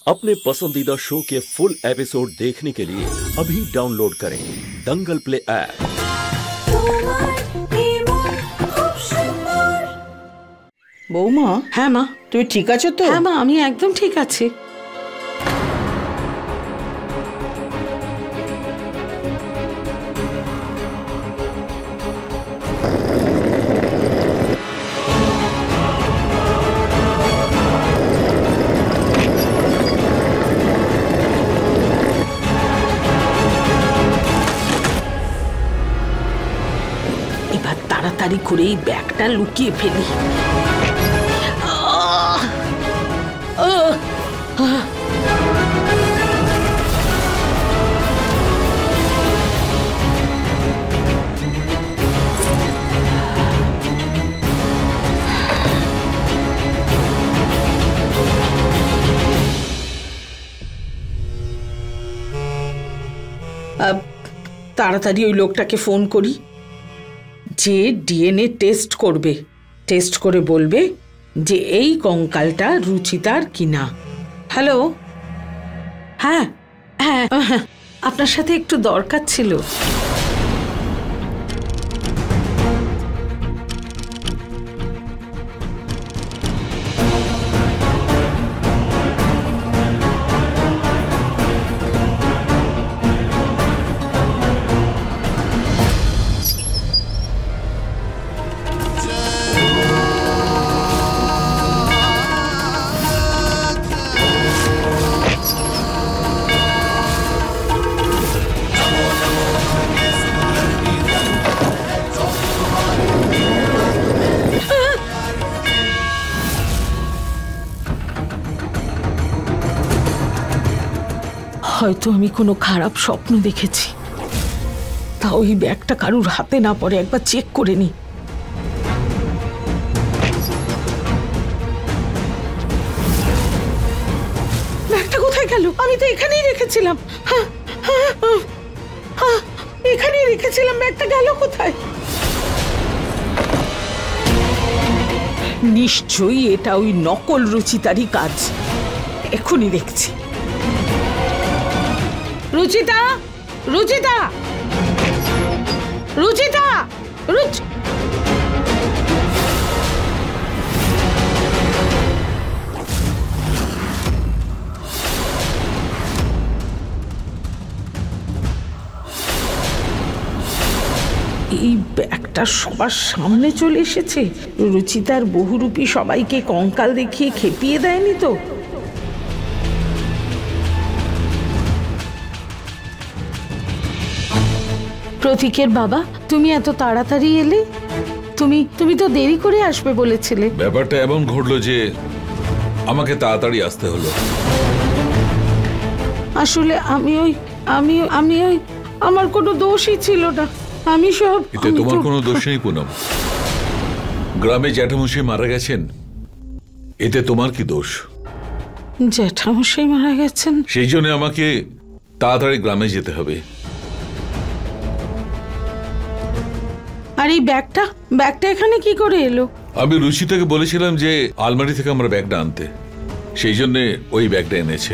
अपने पसंदीदा शो के फुल एपिसोड देखने के लिए अभी डाउनलोड करें दंगल प्ले ऐप। বৌমা, হ্যাঁ মা, তুমি ঠিক আছো তো? হ্যাঁ মা, আমি একদম ঠিক আছি। এবার তাড়াতাড়ি করে এই ব্যাগটা লুকিয়ে ফেলি। তাড়াতাড়ি ওই লোকটাকে ফোন করি, যে ডিএনএ টেস্ট করবে, টেস্ট করে বলবে যে এই কঙ্কালটা রুচিতার কিনা। হ্যালো, হ্যাঁ হ্যাঁ, আপনার সাথে একটু দরকার ছিল। হয়তো আমি কোনো খারাপ স্বপ্ন দেখেছি, তা ওই ব্যাগটা কারুর হাতে না পড়ে একবার চেক করে নি। ব্যাগটা কোথায় গেল? আমি তো এখানেই রেখেছিলাম। এখানেই রেখেছিলাম, ব্যাগটা গেল কোথায়? নিশ্চয়ই এটা ওই নকল রুচিতারই কাজ। এখনই দেখছি। রুচিতা, রুচিতা, রুচিতা, এই ব্যাগটা সবার সামনে চলে এসেছে। রুচিতার বহুরূপী সবাইকে কঙ্কাল দেখিয়ে খেপিয়ে দেয়নি তো? প্রতীকের বাবা, তুমি এত তাড়াতাড়ি এলে? তুমি তো দেরি করে আসবে বলেছিলে। ব্যাপারটা এমন ঘটলো যে আমাকে তাড়াতাড়ি আসতে হলো। আসলে আমি ওই আমার কোনো দোষই ছিল না। আমি সব। এতে তোমার কোনো দোষ নেই পুনম। গ্রামে জ্যাঠামশাই মারা গেছেন, এতে তোমার কি দোষ? জ্যাঠামশাই মারা গেছেন? সেই জন্য আমাকে তাড়াতাড়ি গ্রামে যেতে হবে। আর এই ব্যাগটা এখানে কি করে এলো? আমি রুচিতাকে বলেছিলাম যে আলমারি থেকে আমার ব্যাগটা আনতে, সেই জন্য ওই ব্যাগটা এনেছে।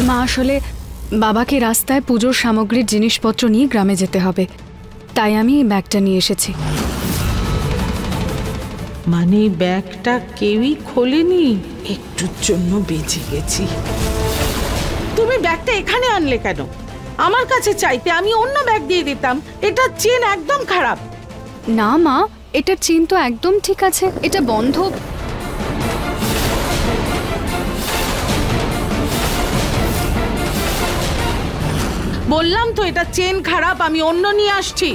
মা, আসলে বাবাকে রাস্তায় পুজোর সামগ্রীর জিনিসপত্র নিয়ে গ্রামে যেতে হবে, তাই আমি এই ব্যাগটা নিয়ে এসেছি। মানে ব্যাগটা কেউই খোলেনি? একটুর জন্য বেঁচে গেছি। তুমি ব্যাগটা এখানে আনলে কেন? আমার কাছে চাইতে আমি অন্য ব্যাগ দিয়ে দিতাম। এটা চেন একদম খারাপ। না মা, এটার চেন তো একদম ঠিক আছে, এটা বন্ধ। বললাম তো এটা চেন খারাপ, আমি অন্য নিয়ে আসছি।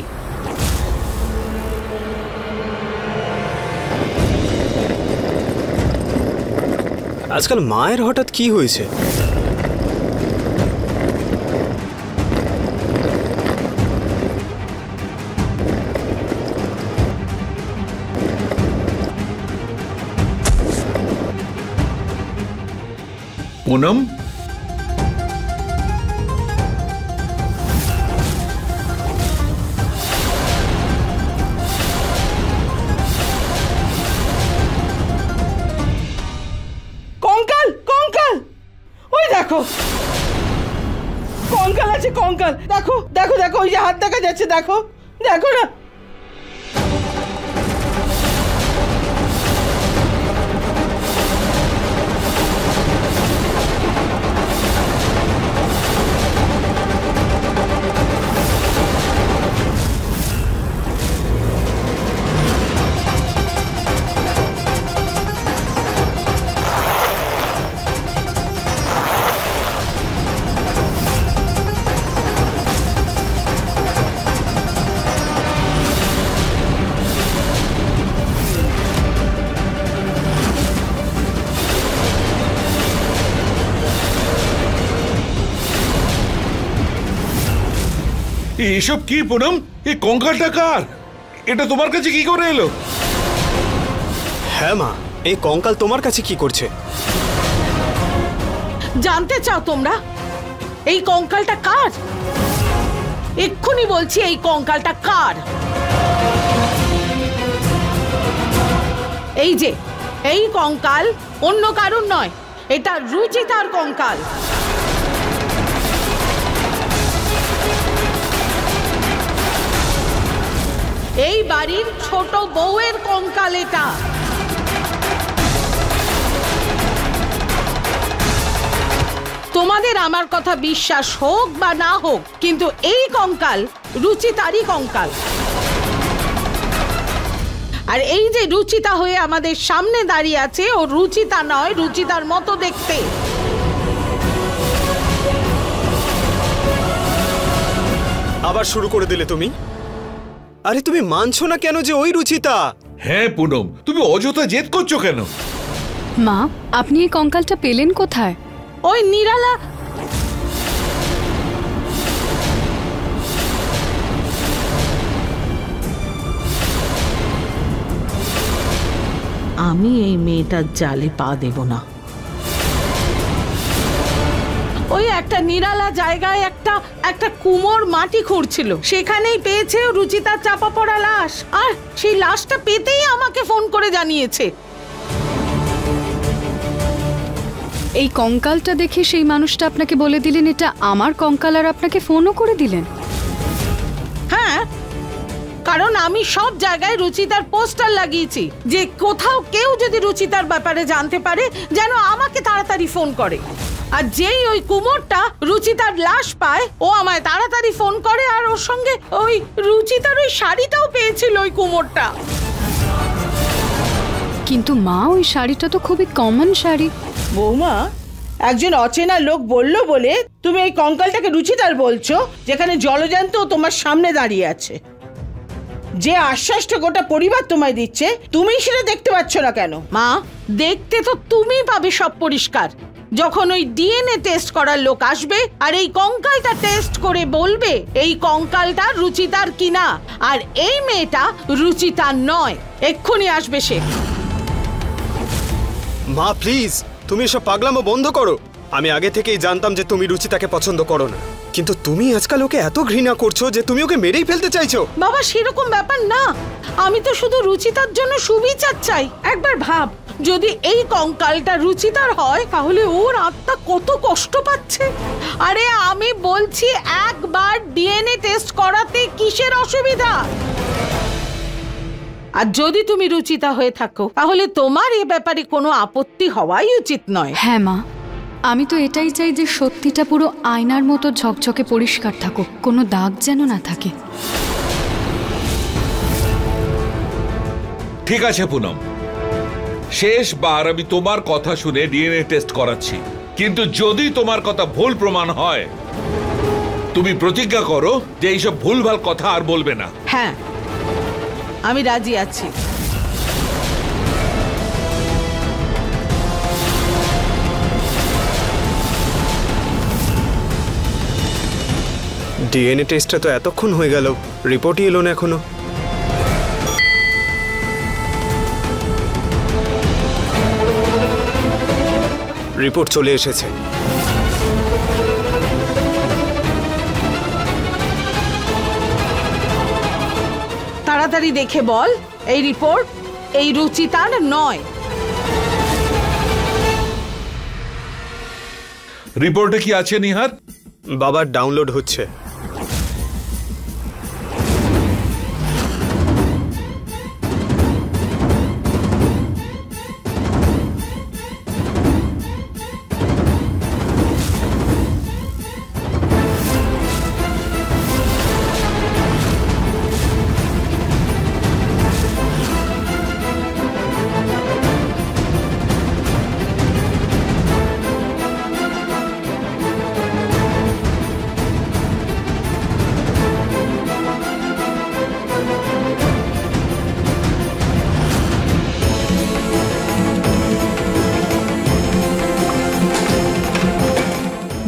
আজকাল মায়ের হঠাৎ কি হয়েছে? পুনম, কঙ্কাল কঙ্কাল, ওই দেখো কঙ্কাল আছে, কঙ্কাল দেখো দেখো দেখো, ওই যে হাত দেখা যাচ্ছে, দেখো দেখো না। এসব কি পুনম? এই কঙ্কালটা কার? এটা তোমার কাছে কি করে এলো? হ্যাঁ মা, এই কঙ্কাল তোমার কাছে কি করছে? জানতে চাও তোমরা এই কঙ্কালটা কার? এক্ষুনি বলছি এই কঙ্কালটা কার। এই যে এই কঙ্কাল অন্য কারণ নয়, এটা রুচিতার কঙ্কাল। এই বাড়ির ছোট বউয়ের কঙ্কাল এটা। তোমাদের আমার কথা বিশ্বাস হোক বা না হোক, কিন্তু এই কঙ্কাল রুচিতারই কঙ্কাল। আর এই যে রুচিতা হয়ে আমাদের সামনে দাঁড়িয়ে আছে, ও রুচিতা নয়, রুচিতার মতো দেখতে। আবার শুরু করে দিলে তুমি? আরে তুমি মানছো না কেন যে ওই রুচিতা? হ্যাঁ পুনম, তুমি অযথা জেদ করছো কেন? মা, আপনি এই কঙ্কালটা পেলেন কোথায়? ওই নিরালা। আমি এই মেয়েটার জালে পা দেব না। ওই একটা নিরালা জায়গায় একটা কুমোর মাটি খুঁড়ছিল, সেখানেই পেয়েছে রুচিতার চাপা পড়া লাশ। আর সেই লাশটা পেতেই আমাকে ফোন করে জানিয়েছে। এই কঙ্কালটা দেখে সেই মানুষটা আপনাকে বলে দিলেন এটা আমার কঙ্কাল, আর আপনাকে ফোনও করে দিলেন? হ্যাঁ, কারণ আমি সব জায়গায় রুচিতার পোস্টার লাগিয়েছি যে কোথাও কেউ যদি রুচিতার ব্যাপারে জানতে পারে যেন আমাকে তাড়াতাড়ি ফোন করে। আর যেই ওই কুমোরটা রুচিতার লাশ পায়, ও আমায় তাড়াতাড়ি ফোন করে। আর ওর সঙ্গে ওই রুচিতার ওই শাড়িটাও পেয়েছিল ওই কুমোরটা। কিন্তু মা, ওই শাড়িটা তো খুবই কমন শাড়ি। বৌমা, একজন অচেনা লোক বলল বলে তুমি এই কঙ্কালটাকে রুচিতার বলছো, যেখানে জলজ্যান্ত তোমার সামনে দাঁড়িয়ে আছে। যে আশ্বাসটা গোটা পরিবার তোমায় দিচ্ছে, তুমি সেটা দেখতে পাচ্ছ না কেন? মা, দেখতে তো তুমি পাবে সব পরিষ্কার, যখন ওই ডিএনএ টেস্ট করার লোক আসবে আর এই কঙ্কালটা টেস্ট করে বলবে এই কঙ্কালটা রুচিতার কিনা। আর এই মেয়েটা রুচিতার নয়। এক্ষুনি আসবে সে। মা প্লিজ, তুমি এসব পাগলামো বন্ধ করো। আমি আগে থেকেই জানতাম যে তুমি রুচিতাকে পছন্দ করো না, কিন্তু তুমি আজকাল ওকে এত ঘৃণা করছো যে তুমি ওকে মেরেই ফেলতে চাইছো। বাবা, সেরকম ব্যাপার না। আমি তো শুধু রুচিতার জন্য সুবিচার চাই। একবার ভাব, যদি এই কঙ্কালটা রুচিতার হয় তাহলে ওর আত্মা কত কষ্ট পাচ্ছে। আরে আমি বলছি, একবার ডিএনএ টেস্ট করাতে কিসের অসুবিধা? আর যদি তুমি রুচিতা হয়ে থাকো তাহলে তোমার এ ব্যাপারে কোনো আপত্তি হওয়াই উচিত নয়। হ্যাঁ মা, আমি তো এটাই চাই যে সত্যিটা পুরো আয়নার মতো ঝকঝকে পরিষ্কার থাকুক, কোনো দাগ যেন না থাকে। ঠিক আছে পুনম, শেষবার আমি তোমার কথা শুনে ডিএনএ টেস্ট করাচ্ছি। কিন্তু যদি তোমার কথা ভুল প্রমাণ হয়, তুমি প্রতিজ্ঞা করো যে এইসব ভুলভাল কথা আর বলবে না। হ্যাঁ, আমি রাজি আছি। ডিএনএ টেস্টটা তো এতক্ষণ হয়ে গেল, রিপোর্টই এলো না এখনো। রিপোর্ট চলে এসেছে। তাড়াতাড়ি দেখে বল এই রিপোর্ট এই রুচিতার নয়। রিপোর্টে কি আছে নিহার? বাবার ডাউনলোড হচ্ছে।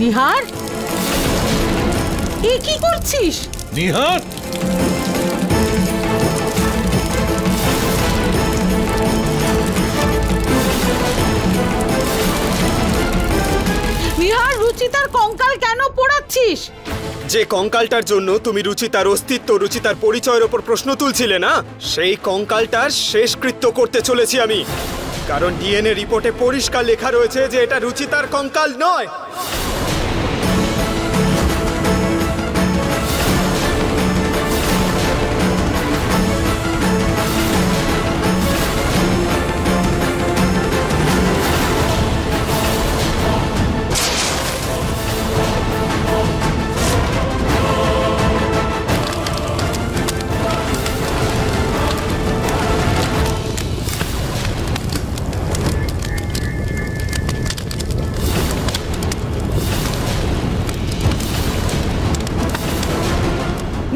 নিহার, এ কি করছিস? নিহার, নিহার, রুচিতার কঙ্কাল কেন পোড়াচ্ছিস? যে কঙ্কালটার জন্য তুমি রুচিতার অস্তিত্ব, রুচিতার পরিচয়ের ওপর প্রশ্ন তুলছিলে না, সেই কঙ্কালটার শেষকৃত্য করতে চলেছি আমি। কারণ ডিএনএ রিপোর্টে পরিষ্কার লেখা রয়েছে যে এটা রুচিতার কঙ্কাল নয়।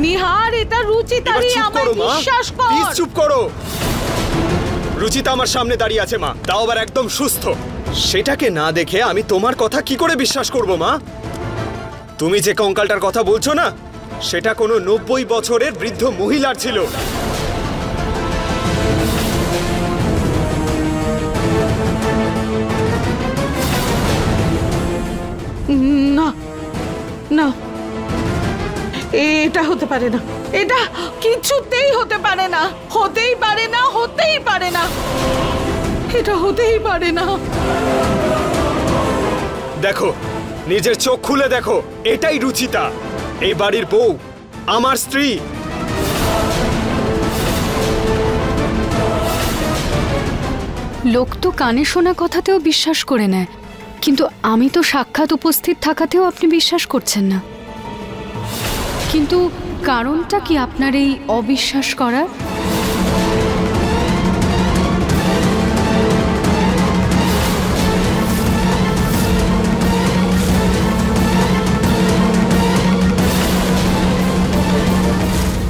নিহার, এটা রুচিতারই, আমায় বিশ্বাস কর। প্লিজ চুপ করো। রুচিতা আমার সামনে দাঁড়িয়ে আছে মা, তাও আবার একদম সুস্থ। সেটাকে না দেখে আমি তোমার কথা কি করে বিশ্বাস করব মা? তুমি যে কঙ্কালটার কথা বলছো না, সেটা কোনো 90 বছরের বৃদ্ধ মহিলার ছিল। না না, এটা হতে পারে না, এটা কিছুতেই হতে পারে না, হতেই পারে না, হতেই পারে না, এটা হতেই পারে না। দেখো, নিজের চোখ খুলে দেখো, এটাই রুচিতা, এই বাড়ির বউ, আমার স্ত্রী। লোক তো কানে শোনা কথাতেও বিশ্বাস করে নেয়, কিন্তু আমি তো সাক্ষাৎ উপস্থিত থাকাতেও আপনি বিশ্বাস করছেন না। কিন্তু কারণটা কি আপনার এই অবিশ্বাস করার?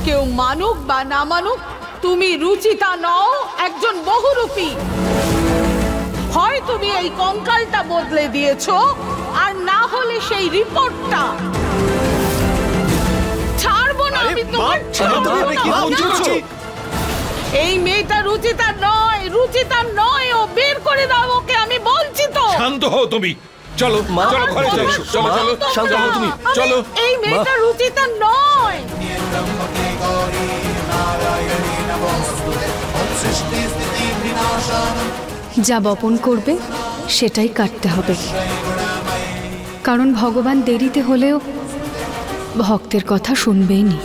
কেউ মানুক বা না মানুক, তুমি রুচিতা নও, একজন বহুরূপী। হয় তুমি এই কঙ্কালটা বদলে দিয়েছো, আর না হলে সেই রিপোর্টটা। ছাড়বো না আমি তোমার। এই মেয়েটা রুচিতা নয়, রুচিতা নয়, ও বের করে দাও ওকে, আমি বলছি তো। শান্ত হও তুমি। চলো চলো ঘরে চলো, চলো চলো শান্ত হও তুমি, চলো। এই মেয়েটা রুচিতা নয়। যা বপন করবে সেটাই কাটতে হবে, কারণ ভগবান দেরিতে হলেও ভক্তের কথা শুনবেই নি।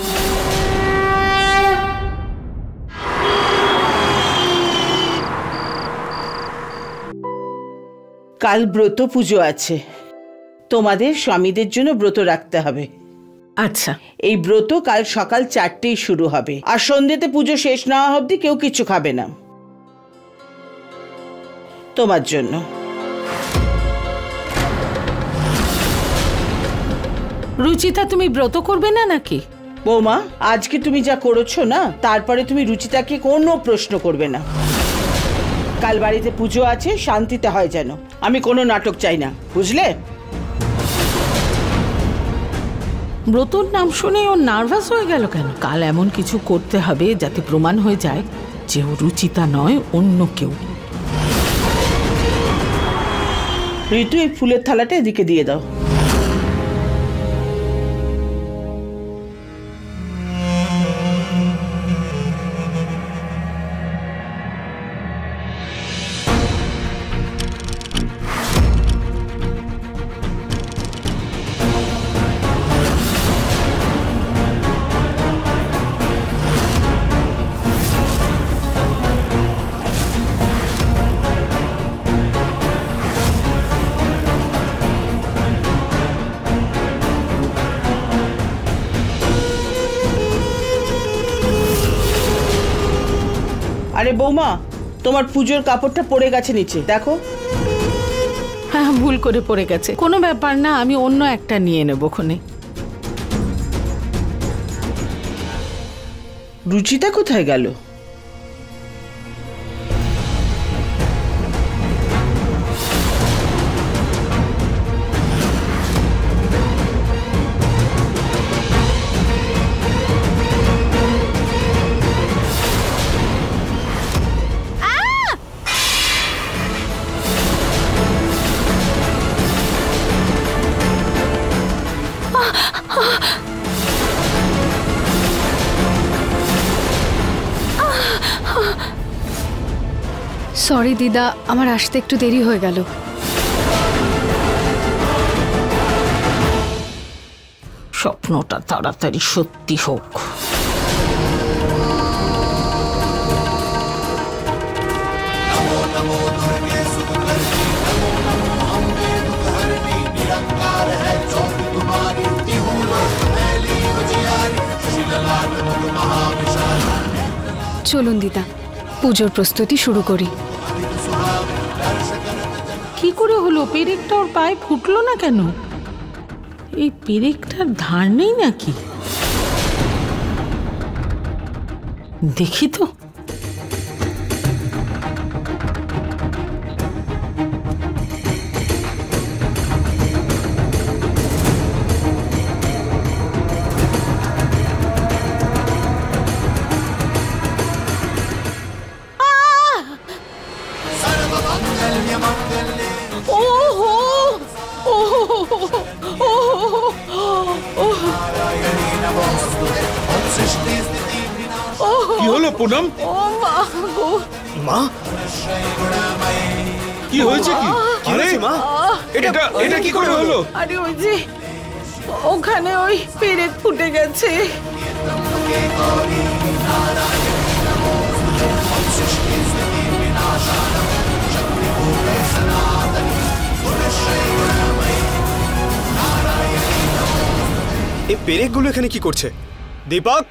কাল ব্রত পুজো আছে, তোমাদের স্বামীদের জন্য ব্রত রাখতে হবে। আচ্ছা, এই ব্রত কাল সকাল 4টেই শুরু হবে, আর সন্ধ্যেতে পুজো শেষ না হওয়া অবধি কেউ কিছু খাবে না। তোমার জন্য। রুচিতা, তুমি ব্রত করবে না নাকি? বৌমা, আজকে তুমি যা করেছো না, তারপরে তুমি রুচিতাকে কোনো প্রশ্ন করবে না। কাল বাড়িতে পুজো আছে, শান্তিতে হয় যেন। আমি কোনো নাটক চাই না, বুঝলে? ব্রতর নাম শুনে ও নার্ভাস হয়ে গেল কেন? কাল এমন কিছু করতে হবে যাতে প্রমাণ হয়ে যায় যে ও রুচিতা নয়, অন্য কেউ। ঋতু, এই ফুলের থালাটা এদিকে দিয়ে দাও। আরে বৌমা, তোমার পুজোর কাপড়টা পড়ে গেছে নিচে, দেখো। হ্যাঁ, ভুল করে পড়ে গেছে, কোনো ব্যাপার না, আমি অন্য একটা নিয়ে নেবো খনে। রুচিতা কোথায় গেল? সরি দিদা, আমার আসতে একটু দেরি হয়ে গেল। স্বপ্নটা তাড়াতাড়ি সত্যি হোক। চলুন দিদা, পুজোর প্রস্তুতি শুরু করি। কি করে হলো? পেরেকটা ওর পায়ে ফুটলো না কেন? এই পেরেকটার ধার নেই নাকি? দেখি তো। কি হলো পুনম? মা, কি হয়েছে? কি আরে মা, এটা কি করে হলো? আরে ওই যে ওখানে ওই পেরেক ফুটে গেছে। এই পেরেকগুলো এখানে কি করছে? দীপক!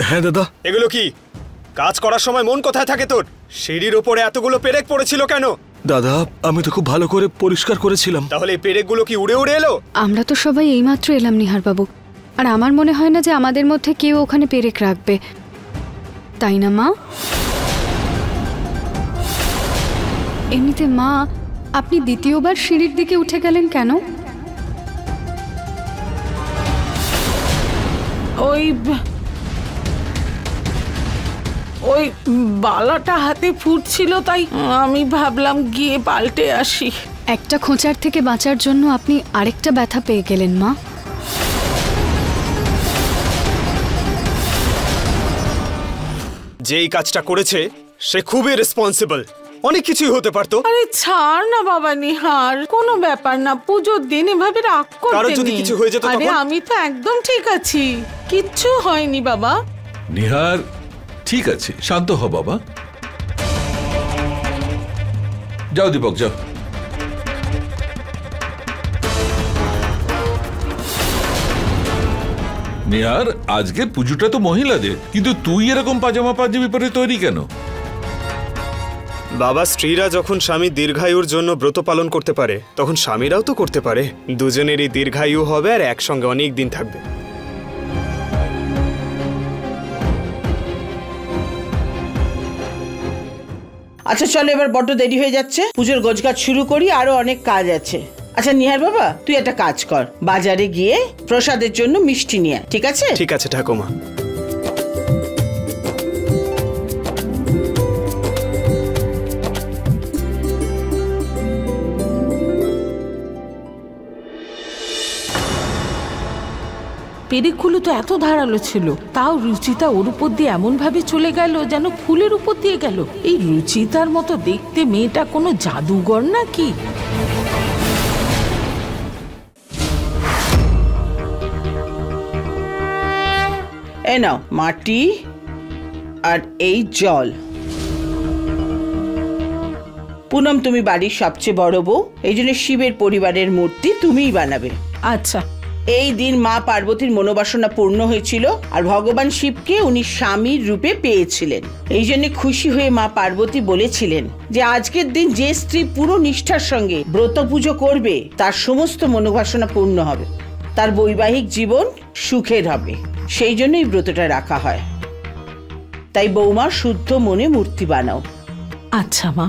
হ্যাঁ দাদা। এগুলো কি? কাজ করার সময় মন কোথায় থাকে তোর? সিঁড়ির ওপরে এতগুলো পেরেক পড়েছিল কেন? দাদা, আমি তো খুব ভালো করে পরিষ্কার করেছিলাম। তাহলে এই পেরেকগুলো কি উড়ে উড়ে এলো? আমরা তো সবাই এইমাত্র এলাম নিহার বাবু, আর আমার মনে হয় না যে আমাদের মধ্যে কেউ ওখানে পেরেক রাখবে, তাই না মা? এমনিতে মা, আপনি দ্বিতীয়বার সিঁড়ির দিকে উঠে গেলেন কেন? ওই বালাটা হাতে ফুটছিল, তাই আমি ভাবলাম গিয়ে পাল্টে আসি। একটা খোঁচার থেকে বাঁচার জন্য আপনি আরেকটা ব্যথা পেয়ে গেলেন মা। যে এই কাজটা করেছে সে খুবই রেসপন্সিবল। অনেক কিছুই হতে পারতো। আরে ছাড় না বাবা নিহার, কোনো ব্যাপার না, পুজোর দিন এভাবে রাগ করতে কারো যদি নেই। কিছু হয়ে যেত আরে তখন? আমি তো একদম ঠিক আছি, কিচ্ছু হয়নি বাবা। নিহার, ঠিক আছে, শান্ত হ বাবা। যাও দীপক, যাও। নিহার, আজকের পুজোটা তো মহিলাদের, কিন্তু তুই এরকম পাজামা পাঞ্জাবি পরে তৈরি কেন? বাবা, স্ত্রীরা যখন স্বামী দীর্ঘায়ুর জন্য ব্রত পালন করতে পারে তখন স্বামীরাও তো করতে পারে। দুজনেরই দীর্ঘায়ু হবে আর একসঙ্গে অনেক দিন থাকবে। আচ্ছা চলো, এবার বড্ড দেরি হয়ে যাচ্ছে, পুজোর গোছগাছ শুরু করি, আরো অনেক কাজ আছে। আচ্ছা নিহার বাবা, তুই একটা কাজ কর, বাজারে গিয়ে প্রসাদের জন্য মিষ্টি নিয়ে আয়, ঠিক আছে? ঠিক আছে ঠাকুমা। পেরেকগুলো তো এত ধারালো ছিল, তাও রুচিতা ওর উপর দিয়ে এমন ভাবে চলে গেল যেন ফুলের উপর দিয়ে গেল। এই রুচিতার মতো দেখতে মেয়েটা কোনো জাদুঘর নাকি? এ নাও মাটি আর এই জল। পুনম, তুমি বাড়ির সবচেয়ে বড় বউ, এই জন্য শিবের পরিবারের মূর্তি তুমিই বানাবে। আচ্ছা। এই দিন মা পার্বতীর মনোবাসনা পূর্ণ হয়েছিল আর ভগবান শিবকে উনি স্বামীর রূপে পেয়েছিলেন। এই জন্য খুশি হয়ে মা পার্বতী বলেছিলেন যে আজকের দিন যে স্ত্রী পুরো নিষ্ঠার সঙ্গে ব্রত পুজো করবে তার সমস্ত মনোবাসনা পূর্ণ হবে, তার বৈবাহিক জীবন সুখের হবে। সেই জন্য এই ব্রতটা রাখা হয়। তাই বৌমা শুদ্ধ মনে মূর্তি বানাও। আচ্ছা মা।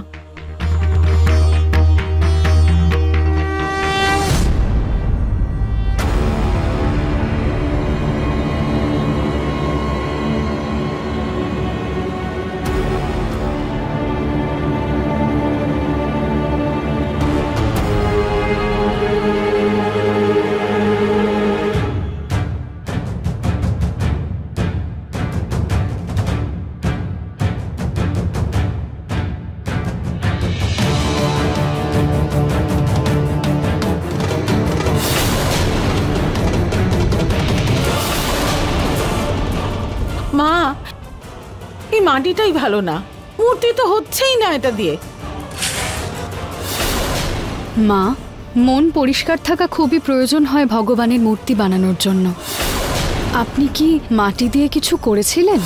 মা, এই মাটিটাই ভালো না, মূর্তি তো হচ্ছেই না এটা দিয়ে। মা, মন পরিষ্কার থাকা খুবই প্রয়োজন হয় ভগবানের মূর্তি বানানোর জন্য। আপনি কি মাটি দিয়ে কিছু করেছিলেন?